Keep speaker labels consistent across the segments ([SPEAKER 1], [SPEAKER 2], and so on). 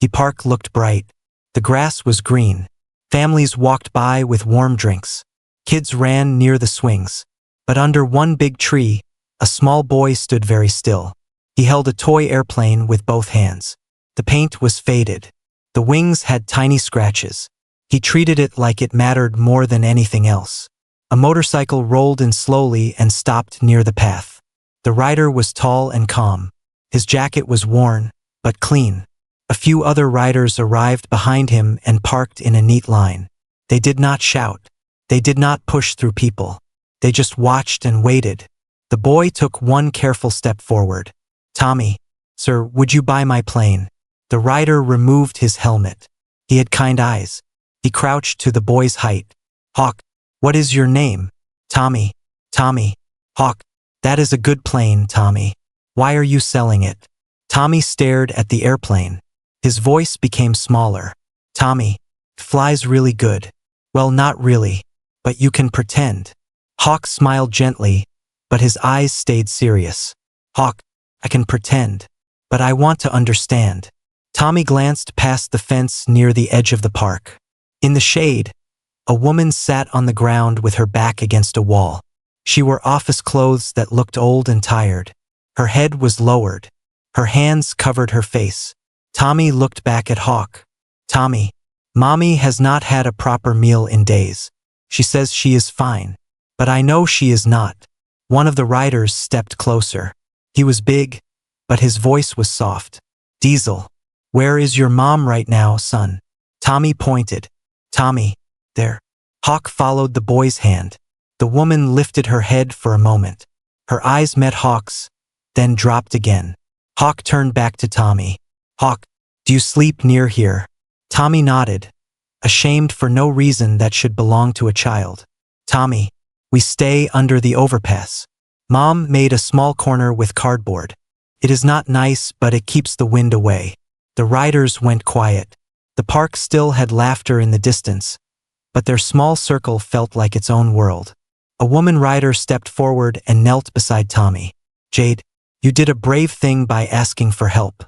[SPEAKER 1] The park looked bright. The grass was green. Families walked by with warm drinks. Kids ran near the swings. But under one big tree, a small boy stood very still. He held a toy airplane with both hands. The paint was faded. The wings had tiny scratches. He treated it like it mattered more than anything else. A motorcycle rolled in slowly and stopped near the path. The rider was tall and calm. His jacket was worn, but clean. A few other riders arrived behind him and parked in a neat line. They did not shout. They did not push through people. They just watched and waited. The boy took one careful step forward. "Tommy, sir, would you buy my plane?" The rider removed his helmet. He had kind eyes. He crouched to the boy's height. "Hawk, what is your name?" "Tommy." "Tommy." "Hawk, that is a good plane, Tommy. Why are you selling it?" Tommy stared at the airplane. His voice became smaller. "Tommy, it flies really good." "Well, not really, but you can pretend." Hawk smiled gently, but his eyes stayed serious. "Hawk, I can pretend, but I want to understand." Tommy glanced past the fence near the edge of the park. In the shade, a woman sat on the ground with her back against a wall. She wore office clothes that looked old and tired. Her head was lowered. Her hands covered her face. Tommy looked back at Hawk. "Tommy, Mommy has not had a proper meal in days. She says she is fine, but I know she is not." One of the riders stepped closer. He was big, but his voice was soft. "Diesel, where is your mom right now, son?" Tommy pointed. "Tommy, there." Hawk followed the boy's hand. The woman lifted her head for a moment. Her eyes met Hawk's, then dropped again. Hawk turned back to Tommy. "Hawk, do you sleep near here?" Tommy nodded, ashamed for no reason that should belong to a child. "Tommy, we stay under the overpass. Mom made a small corner with cardboard. It is not nice, but it keeps the wind away." The riders went quiet. The park still had laughter in the distance, but their small circle felt like its own world. A woman rider stepped forward and knelt beside Tommy. "Jade, you did a brave thing by asking for help.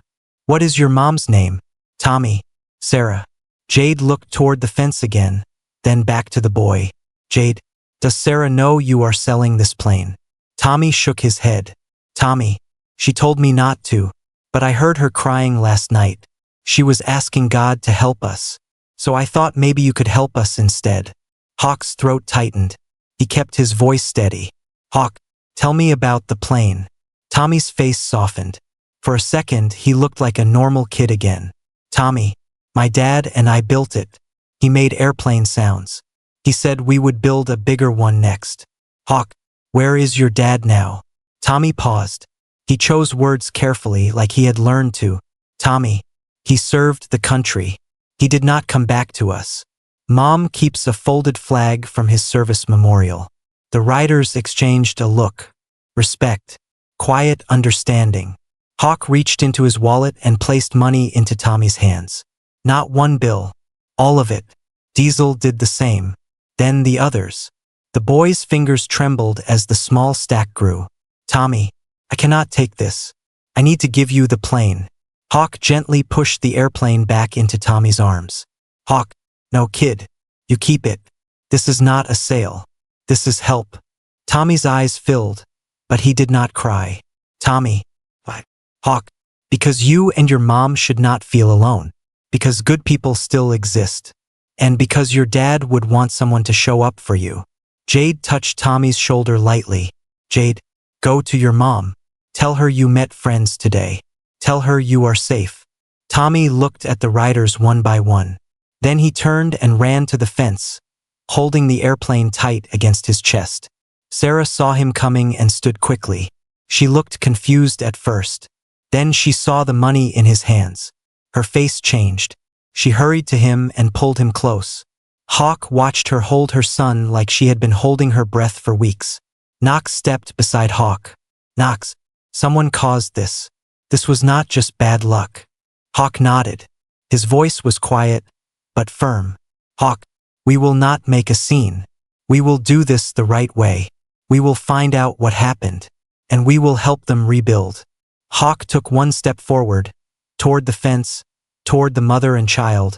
[SPEAKER 1] What is your mom's name?" "Tommy." "Sarah." Jade looked toward the fence again, then back to the boy. "Jade, does Sarah know you are selling this plane?" Tommy shook his head. "Tommy, she told me not to, but I heard her crying last night. She was asking God to help us, so I thought maybe you could help us instead." Hawk's throat tightened. He kept his voice steady. "Hawk, tell me about the plane." Tommy's face softened. For a second, he looked like a normal kid again. "Tommy, my dad and I built it. He made airplane sounds. He said we would build a bigger one next." "Hawk, where is your dad now?" Tommy paused. He chose words carefully like he had learned to. "Tommy, he served the country. He did not come back to us. Mom keeps a folded flag from his service memorial." The riders exchanged a look. Respect. Quiet understanding. Hawk reached into his wallet and placed money into Tommy's hands. Not one bill. All of it. Diesel did the same. Then the others. The boy's fingers trembled as the small stack grew. "Tommy, I cannot take this. I need to give you the plane." Hawk gently pushed the airplane back into Tommy's arms. "Hawk, no kid. You keep it. This is not a sale. This is help." Tommy's eyes filled, but he did not cry. "Tommy, why?" "Hawk, because you and your mom should not feel alone. Because good people still exist. And because your dad would want someone to show up for you." Jade touched Tommy's shoulder lightly. "Jade, go to your mom. Tell her you met friends today. Tell her you are safe." Tommy looked at the riders one by one. Then he turned and ran to the fence, holding the airplane tight against his chest. Sarah saw him coming and stood quickly. She looked confused at first. Then she saw the money in his hands. Her face changed. She hurried to him and pulled him close. Hawk watched her hold her son like she had been holding her breath for weeks. Knox stepped beside Hawk. "Knox, someone caused this. This was not just bad luck." Hawk nodded. His voice was quiet, but firm. "Hawk, we will not make a scene. We will do this the right way. We will find out what happened, and we will help them rebuild." Hawk took one step forward, toward the fence, toward the mother and child,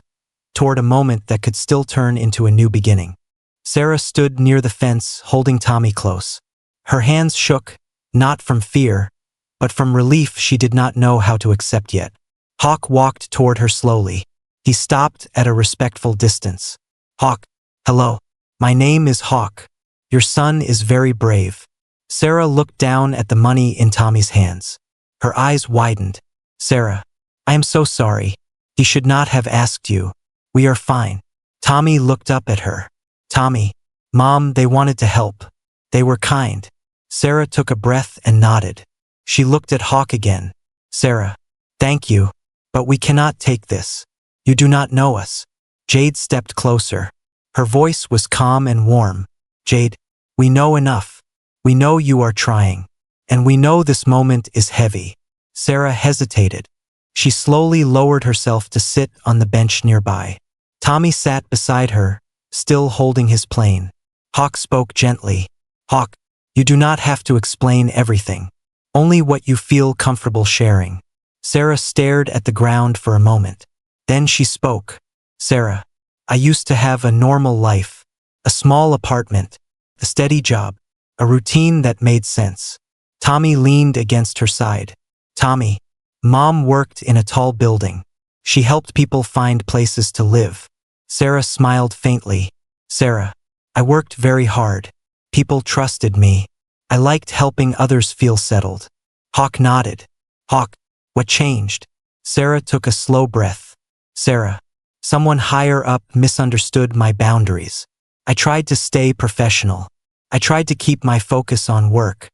[SPEAKER 1] toward a moment that could still turn into a new beginning. Sarah stood near the fence, holding Tommy close. Her hands shook, not from fear, but from relief she did not know how to accept yet. Hawk walked toward her slowly. He stopped at a respectful distance. Hawk, hello. My name is Hawk. Your son is very brave. Sarah looked down at the money in Tommy's hands. Her eyes widened. Sarah, I am so sorry. He should not have asked you. We are fine. Tommy looked up at her. Tommy, Mom, they wanted to help. They were kind. Sarah took a breath and nodded. She looked at Hawk again. Sarah, thank you, but we cannot take this. You do not know us. Jade stepped closer. Her voice was calm and warm. Jade, we know enough. We know you are trying. And we know this moment is heavy. Sarah hesitated. She slowly lowered herself to sit on the bench nearby. Tommy sat beside her, still holding his plane. Hawk spoke gently. Hawk, you do not have to explain everything. Only what you feel comfortable sharing. Sarah stared at the ground for a moment. Then she spoke. Sarah, I used to have a normal life. A small apartment. A steady job. A routine that made sense. Tommy leaned against her side. Tommy, Mom worked in a tall building. She helped people find places to live. Sarah smiled faintly. Sarah, I worked very hard. People trusted me. I liked helping others feel settled. Hawk nodded. Hawk, what changed? Sarah took a slow breath. Sarah, someone higher up misunderstood my boundaries. I tried to stay professional. I tried to keep my focus on work.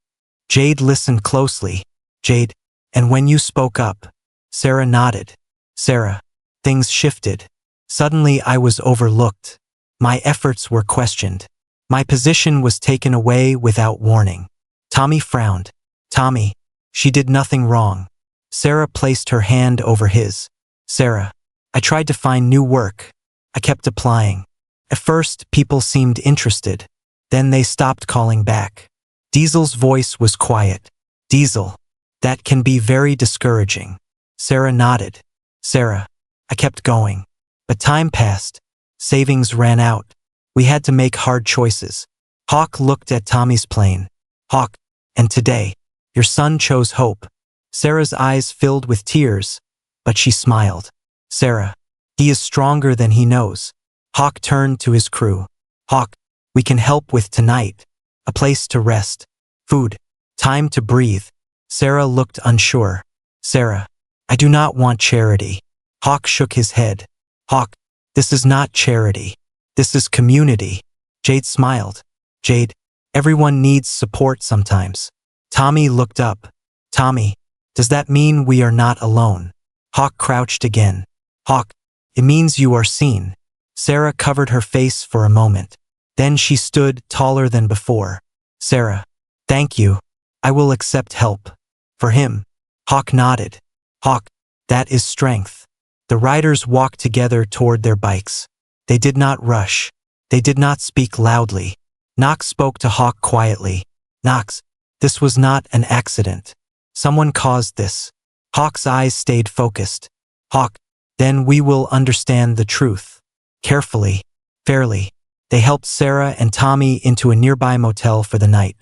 [SPEAKER 1] Jade listened closely. Jade, and when you spoke up, Sarah nodded. Sarah, things shifted. Suddenly I was overlooked. My efforts were questioned. My position was taken away without warning. Tommy frowned. Tommy, she did nothing wrong. Sarah placed her hand over his. Sarah, I tried to find new work. I kept applying. At first, people seemed interested. Then they stopped calling back. Diesel's voice was quiet. Diesel, that can be very discouraging. Sarah nodded. Sarah, I kept going. But time passed. Savings ran out. We had to make hard choices. Hawk looked at Tommy's plane. Hawk, and today, your son chose hope. Sarah's eyes filled with tears, but she smiled. Sarah, he is stronger than he knows. Hawk turned to his crew. Hawk, we can help with tonight. A place to rest. Food. Time to breathe. Sarah looked unsure. Sarah, I do not want charity. Hawk shook his head. Hawk, this is not charity. This is community. Jade smiled. Jade, everyone needs support sometimes. Tommy looked up. Tommy, does that mean we are not alone? Hawk crouched again. Hawk, it means you are seen. Sarah covered her face for a moment. Then she stood taller than before. Sarah, thank you. I will accept help. For him. Hawk nodded. Hawk, that is strength. The riders walked together toward their bikes. They did not rush. They did not speak loudly. Knox spoke to Hawk quietly. Knox, this was not an accident. Someone caused this. Hawk's eyes stayed focused. Hawk, then we will understand the truth. Carefully, fairly. They helped Sarah and Tommy into a nearby motel for the night.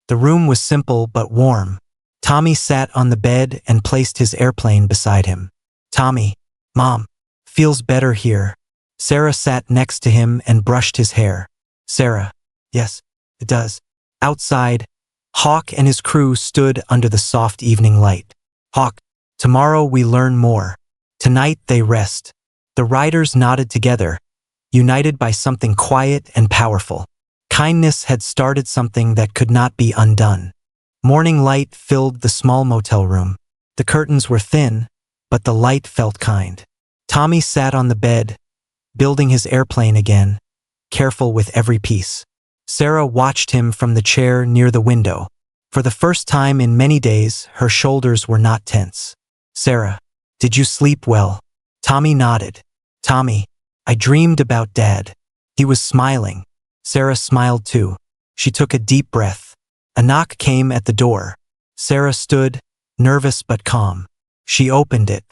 [SPEAKER 1] The room was simple but warm. Tommy sat on the bed and placed his airplane beside him. Tommy, Mom, feels better here. Sarah sat next to him and brushed his hair. Sarah, yes, it does. Outside, Hawk and his crew stood under the soft evening light. Hawk, tomorrow we learn more. Tonight they rest. The riders nodded together, united by something quiet and powerful. Kindness had started something that could not be undone. Morning light filled the small motel room. The curtains were thin, but the light felt kind. Tommy sat on the bed, building his airplane again, careful with every piece. Sarah watched him from the chair near the window. For the first time in many days, her shoulders were not tense. Sarah, did you sleep well? Tommy nodded. Tommy, I dreamed about Dad. He was smiling. Sarah smiled too. She took a deep breath. A knock came at the door. Sarah stood, nervous but calm. She opened it.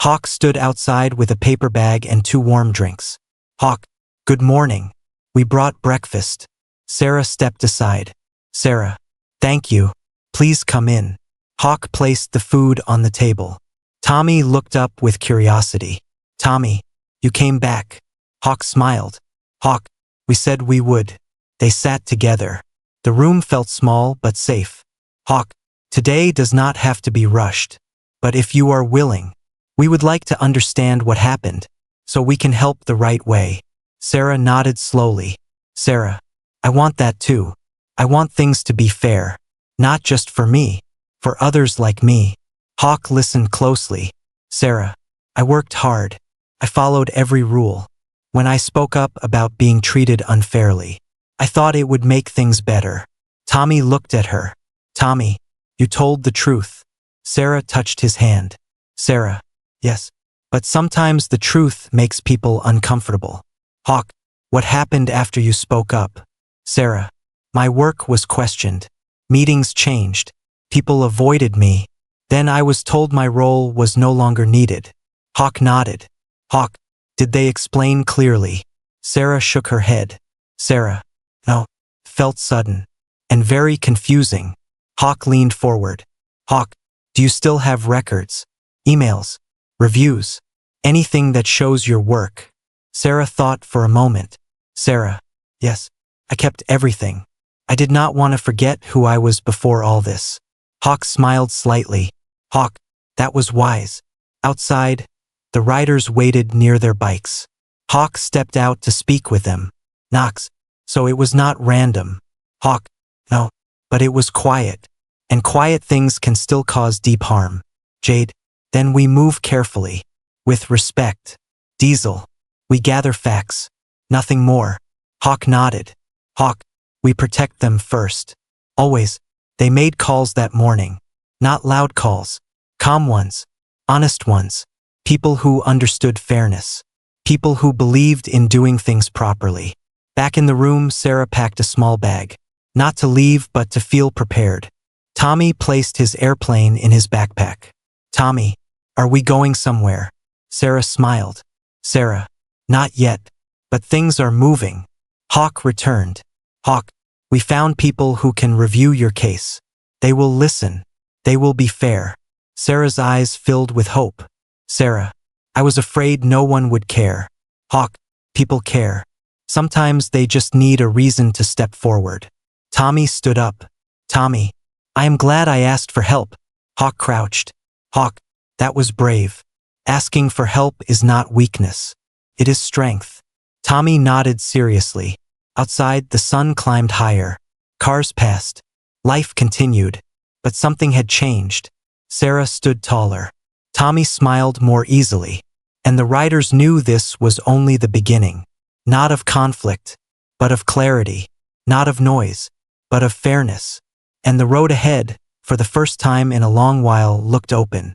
[SPEAKER 1] Hawk stood outside with a paper bag and 2 warm drinks. Hawk, good morning. We brought breakfast. Sarah stepped aside. Sarah, thank you. Please come in. Hawk placed the food on the table. Tommy looked up with curiosity. Tommy, you came back. Hawk smiled. Hawk, we said we would. They sat together. The room felt small but safe. Hawk, today does not have to be rushed. But if you are willing, we would like to understand what happened, so we can help the right way. Sarah nodded slowly. Sarah, I want that too. I want things to be fair. Not just for me, for others like me. Hawk listened closely. Sarah, I worked hard. I followed every rule. When I spoke up about being treated unfairly, I thought it would make things better. Tommy looked at her. Tommy, you told the truth. Sarah touched his hand. Sarah, yes, but sometimes the truth makes people uncomfortable. Hawk, what happened after you spoke up? Sarah, my work was questioned. Meetings changed. People avoided me. Then I was told my role was no longer needed. Hawk nodded. Hawk, did they explain clearly? Sarah shook her head. Sarah, no, felt sudden and very confusing. Hawk leaned forward. Hawk, do you still have records, emails, reviews, anything that shows your work? Sarah thought for a moment. Sarah, yes, I kept everything. I did not want to forget who I was before all this. Hawk smiled slightly. Hawk, that was wise. Outside, the riders waited near their bikes. Hawk stepped out to speak with them. Knox, so it was not random. Hawk, no, but it was quiet. And quiet things can still cause deep harm. Jade, then we move carefully. With respect. Diesel, we gather facts. Nothing more. Hawk nodded. Hawk, we protect them first. Always. They made calls that morning. Not loud calls. Calm ones. Honest ones. People who understood fairness. People who believed in doing things properly. Back in the room, Sarah packed a small bag. Not to leave, but to feel prepared. Tommy placed his airplane in his backpack. Tommy, are we going somewhere? Sarah smiled. Sarah, not yet, but things are moving. Hawk returned. Hawk, we found people who can review your case. They will listen. They will be fair. Sarah's eyes filled with hope. Sarah, I was afraid no one would care. Hawk, people care. Sometimes they just need a reason to step forward. Tommy stood up. Tommy, I am glad I asked for help. Hawk crouched. Hawk, that was brave. Asking for help is not weakness. It is strength. Tommy nodded seriously. Outside, the sun climbed higher. Cars passed. Life continued. But something had changed. Sarah stood taller. Tommy smiled more easily. And the riders knew this was only the beginning. Not of conflict, but of clarity. Not of noise, but of fairness. And the road ahead, for the first time in a long while, looked open.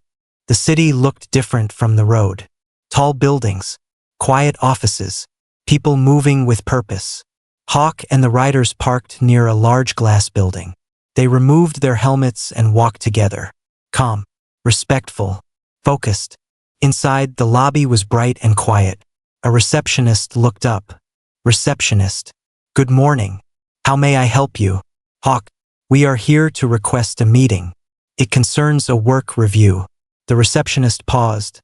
[SPEAKER 1] The city looked different from the road. Tall buildings, quiet offices, people moving with purpose. Hawk and the riders parked near a large glass building. They removed their helmets and walked together. Calm, respectful, focused. Inside, the lobby was bright and quiet. A receptionist looked up. Receptionist, good morning. How may I help you? Hawk, we are here to request a meeting. It concerns a work review. The receptionist paused,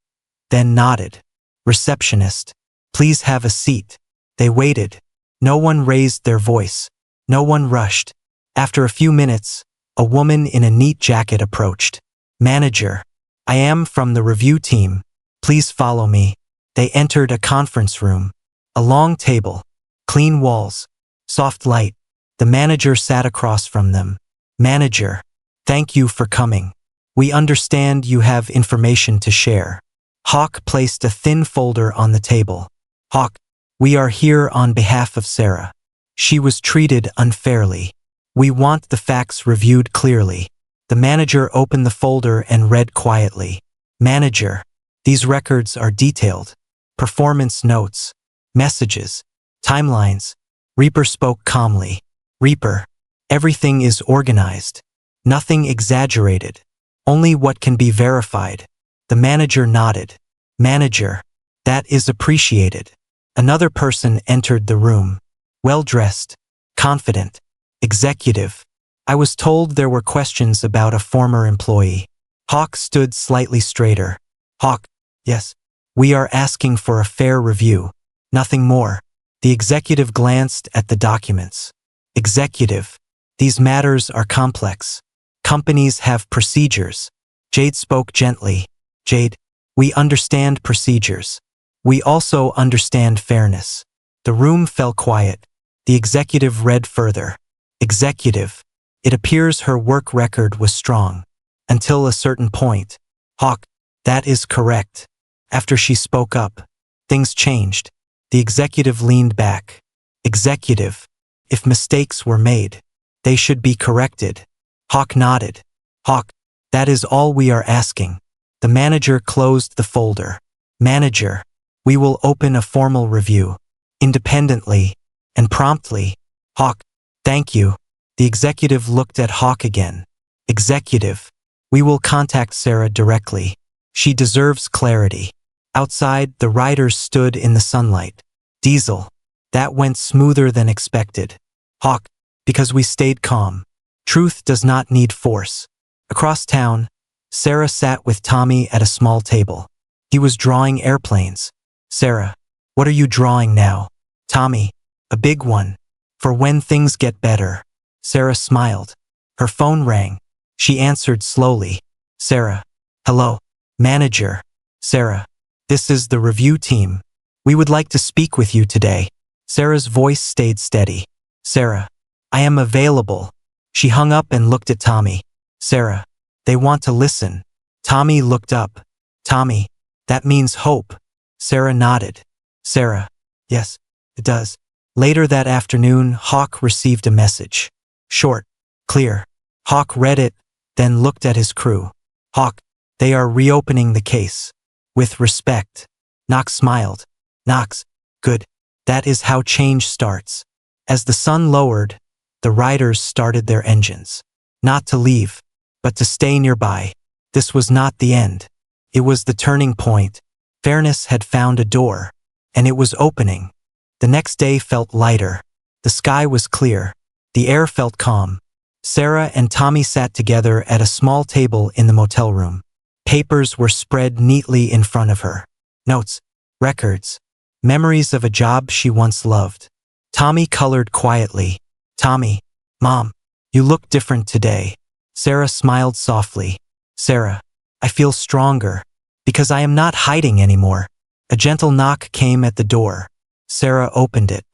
[SPEAKER 1] then nodded. Receptionist, please have a seat. They waited. No one raised their voice. No one rushed. After a few minutes, a woman in a neat jacket approached. Manager, I am from the review team. Please follow me. They entered a conference room. A long table, clean walls, soft light. The manager sat across from them. Manager, thank you for coming. We understand you have information to share. Hawk placed a thin folder on the table. Hawk, we are here on behalf of Sarah. She was treated unfairly. We want the facts reviewed clearly. The manager opened the folder and read quietly. Manager, these records are detailed. Performance notes, messages, timelines. Reaper spoke calmly. Reaper, everything is organized. Nothing exaggerated. Only what can be verified. The manager nodded. Manager. That is appreciated. Another person entered the room. Well-dressed. Confident. Executive. I was told there were questions about a former employee. Hawk stood slightly straighter. Hawk. Yes. We are asking for a fair review. Nothing more. The executive glanced at the documents. Executive. These matters are complex. Companies have procedures. Jade spoke gently. Jade, we understand procedures. We also understand fairness. The room fell quiet. The executive read further. Executive. It appears her work record was strong. Until a certain point. Hawk. That is correct. After she spoke up, things changed. The executive leaned back. Executive. If mistakes were made, they should be corrected. Hawk nodded. Hawk. That is all we are asking. The manager closed the folder. Manager. We will open a formal review. Independently. And promptly. Hawk. Thank you. The executive looked at Hawk again. Executive. We will contact Sarah directly. She deserves clarity. Outside, the riders stood in the sunlight. Diesel. That went smoother than expected. Hawk. Because we stayed calm. Truth does not need force. Across town, Sarah sat with Tommy at a small table. He was drawing airplanes. Sarah. What are you drawing now? Tommy. A big one. For when things get better. Sarah smiled. Her phone rang. She answered slowly. Sarah. Hello. Manager. Sarah. This is the review team. We would like to speak with you today. Sarah's voice stayed steady. Sarah. I am available. She hung up and looked at Tommy. Sarah. They want to listen. Tommy looked up. Tommy. That means hope. Sarah nodded. Sarah. Yes, it does. Later that afternoon, Hawk received a message. Short. Clear. Hawk read it, then looked at his crew. Hawk. They are reopening the case. With respect. Knox smiled. Knox. Good. That is how change starts. As the sun lowered, the riders started their engines. Not to leave, but to stay nearby. This was not the end. It was the turning point. Fairness had found a door, and it was opening. The next day felt lighter. The sky was clear. The air felt calm. Sarah and Tommy sat together at a small table in the motel room. Papers were spread neatly in front of her. Notes, records, memories of a job she once loved. Tommy colored quietly. Tommy. Mom. You look different today. Sarah smiled softly. Sarah. I feel stronger. Because I am not hiding anymore. A gentle knock came at the door. Sarah opened it.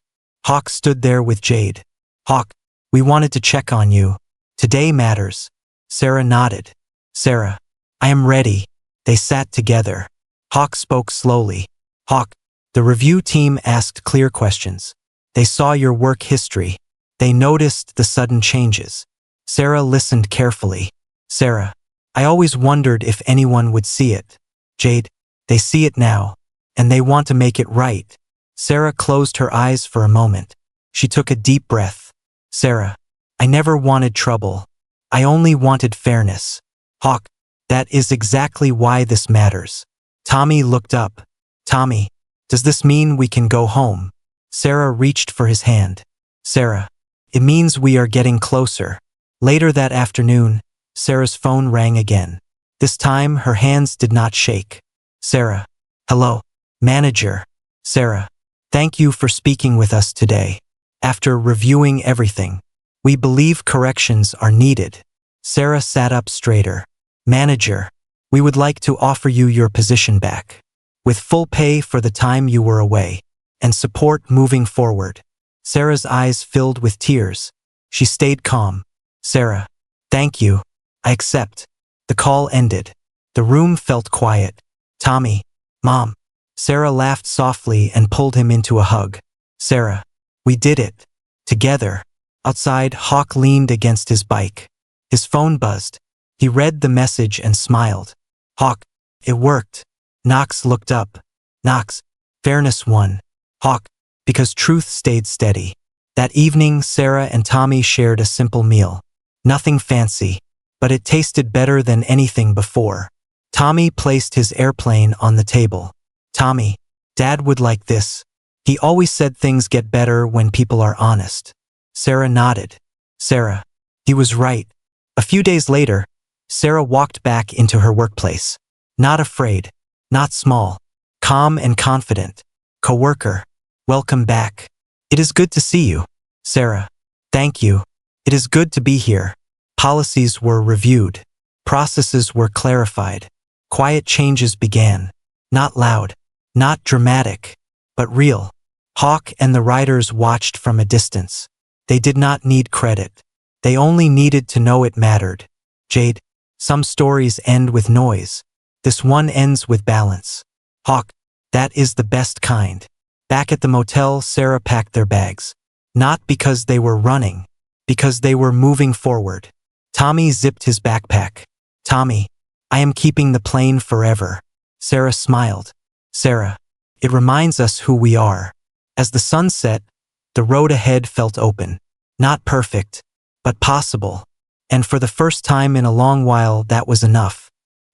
[SPEAKER 1] Hawk stood there with Jade. Hawk. We wanted to check on you. Today matters. Sarah nodded. Sarah. I am ready. They sat together. Hawk spoke slowly. Hawk. The review team asked clear questions. They saw your work history. They noticed the sudden changes. Sarah listened carefully. Sarah. I always wondered if anyone would see it. Jade. They see it now. And they want to make it right. Sarah closed her eyes for a moment. She took a deep breath. Sarah. I never wanted trouble. I only wanted fairness. Hawk. That is exactly why this matters. Tommy looked up. Tommy. Does this mean we can go home? Sarah reached for his hand. Sarah. It means we are getting closer. Later that afternoon, Sarah's phone rang again. This time, her hands did not shake. Sarah. Hello. Manager. Sarah. Thank you for speaking with us today. After reviewing everything, we believe corrections are needed. Sarah sat up straighter. Manager. We would like to offer you your position back. With full pay for the time you were away. And support moving forward. Sarah's eyes filled with tears. She stayed calm. Sarah. Thank you. I accept. The call ended. The room felt quiet. Tommy. Mom. Sarah laughed softly and pulled him into a hug. Sarah. We did it. Together. Outside, Hawk leaned against his bike. His phone buzzed. He read the message and smiled. Hawk. It worked. Knox looked up. Knox. Fairness won. Hawk. Because truth stayed steady. That evening, Sarah and Tommy shared a simple meal. Nothing fancy. But it tasted better than anything before. Tommy placed his airplane on the table. Tommy, Dad would like this. He always said things get better when people are honest. Sarah nodded. Sarah, he was right. A few days later, Sarah walked back into her workplace. Not afraid, not small, calm and confident. Coworker, welcome back. It is good to see you. Sarah, thank you. It is good to be here. Policies were reviewed. Processes were clarified. Quiet changes began. Not loud, not dramatic, but real. Hawk and the riders watched from a distance. They did not need credit. They only needed to know it mattered. Jade, some stories end with noise. This one ends with balance. Hawk, that is the best kind. Back at the motel, Sarah packed their bags. Not because they were running, because they were moving forward. Tommy zipped his backpack. Tommy, I am keeping the plane forever. Sarah smiled. Sarah, it reminds us who we are. As the sun set, the road ahead felt open. Not perfect, but possible. And for the first time in a long while, that was enough.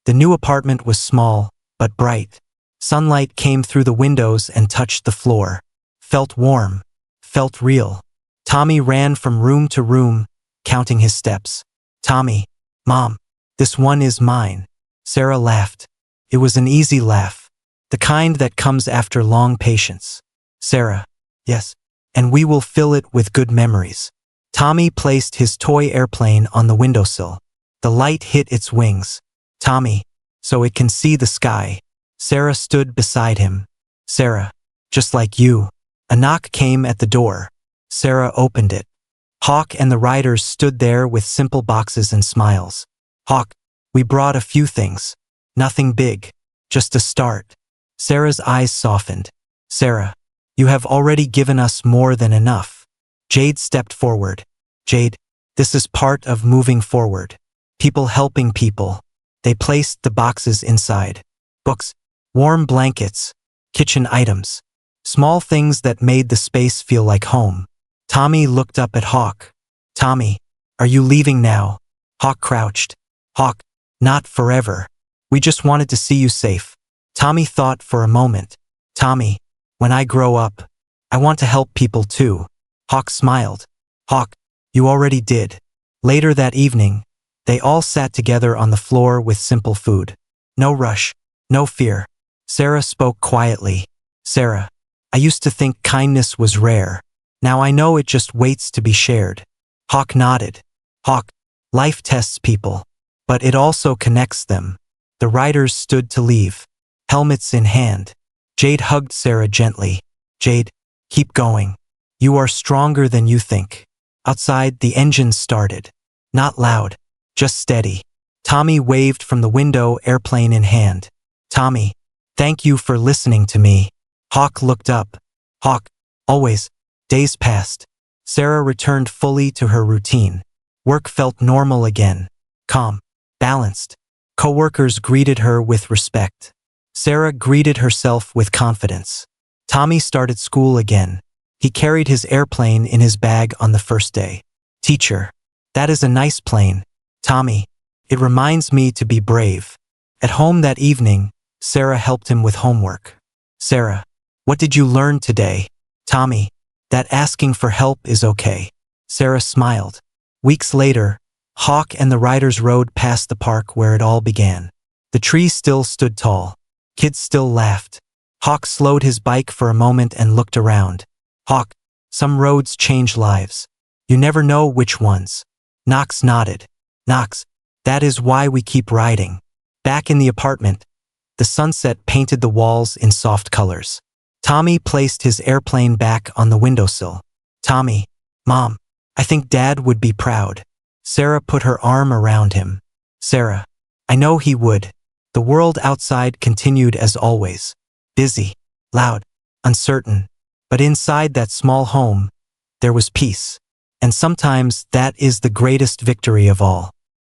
[SPEAKER 1] The new apartment was small, but bright. Sunlight came through the windows and touched the floor. Felt warm, felt real. Tommy ran from room to room, counting his steps. Tommy, Mom, this one is mine. Sarah laughed. It was an easy laugh, the kind that comes after long patience. Sarah, yes, and we will fill it with good memories. Tommy placed his toy airplane on the windowsill. The light hit its wings. Tommy, so it can see the sky. Sarah stood beside him. Sarah, just like you. A knock came at the door. Sarah opened it. Hawk and the riders stood there with simple boxes and smiles. Hawk, we brought a few things. Nothing big, just a start. Sarah's eyes softened. Sarah, you have already given us more than enough. Jade stepped forward. Jade, this is part of moving forward. People helping people. They placed the boxes inside. Books, warm blankets, kitchen items. Small things that made the space feel like home. Tommy looked up at Hawk. Tommy, are you leaving now? Hawk crouched. Hawk, not forever. We just wanted to see you safe. Tommy thought for a moment. Tommy, when I grow up, I want to help people too. Hawk smiled. Hawk, you already did. Later that evening, they all sat together on the floor with simple food. No rush, no fear. Sarah spoke quietly. Sarah, I used to think kindness was rare. Now I know it just waits to be shared. Hawk nodded. Hawk, life tests people, but it also connects them. The riders stood to leave, helmets in hand. Jade hugged Sarah gently. Jade, keep going. You are stronger than you think. Outside, the engines started. Not loud, just steady. Tommy waved from the window, airplane in hand. Tommy, thank you for listening to me. Hawk looked up. Hawk, always. Days passed. Sarah returned fully to her routine. Work felt normal again. Calm, balanced. Coworkers greeted her with respect. Sarah greeted herself with confidence. Tommy started school again. He carried his airplane in his bag on the first day. Teacher, that is a nice plane. Tommy, it reminds me to be brave. At home that evening, Sarah helped him with homework. Sarah, what did you learn today? Tommy, that asking for help is okay. Sarah smiled. Weeks later, Hawk and the riders rode past the park where it all began. The tree still stood tall. Kids still laughed. Hawk slowed his bike for a moment and looked around. Hawk, some roads change lives. You never know which ones. Knox nodded. Knox, that is why we keep riding. Back in the apartment, the sunset painted the walls in soft colors. Tommy placed his airplane back on the windowsill. Tommy, Mom, I think Dad would be proud. Sarah put her arm around him. Sarah, I know he would. The world outside continued as always. Busy, loud, uncertain. But inside that small home, there was peace. And sometimes that is the greatest victory of all.